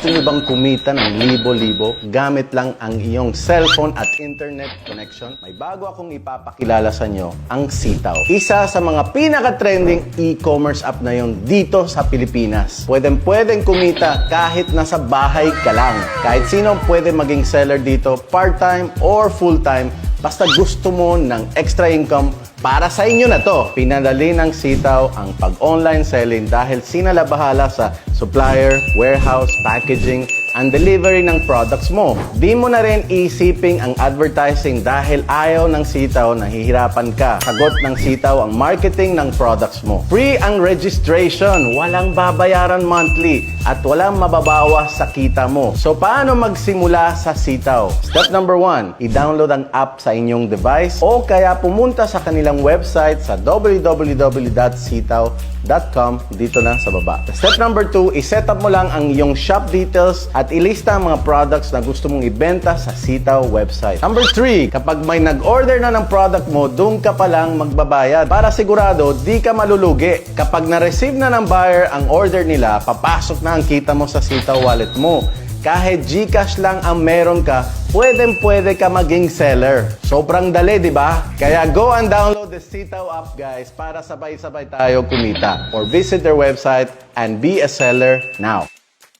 Gusto nyo bang kumita ng libo-libo gamit lang ang iyong cellphone at internet connection? May bago akong ipapakilala sa inyo, ang Sitaw. Isa sa mga pinaka-trending e-commerce app na yon dito sa Pilipinas. Pwedeng kumita kahit nasa bahay ka lang. Kahit sino pwede maging seller dito, part-time or full-time, basta gusto mo ng extra income. Para sa inyo na to, pinadali ng Sitaw ang pag-online selling dahil sinalabahala sa supplier, warehouse, packaging, and delivery ng products mo. Di mo na rin isiping ang advertising dahil ayaw ng Sitaw, nahihirapan ka. Sagot ng Sitaw ang marketing ng products mo. Free ang registration, walang babayaran monthly, at walang mababawas sa kita mo. So paano magsimula sa Sitaw? Step number 1, i-download ang app sa inyong device o kaya pumunta sa kanilang website sa www.sitaw.com dito na sa baba. Step number 2, i-set up mo lang ang iyong shop details at ilista ang mga products na gusto mong ibenta sa Sitaw website. Number 3, kapag may nag-order na ng product mo, doon ka pa lang magbabayad para sigurado di ka malulugi. Kapag na-receive na ng buyer ang order nila, papasok na ang kita mo sa Sitaw wallet mo. Kahit GCash lang ang meron ka, pwede ka maging seller. Sobrang dali, di ba? Kaya go and download the Sitaw app, guys, para sabay-sabay tayo kumita. Or visit their website and be a seller now.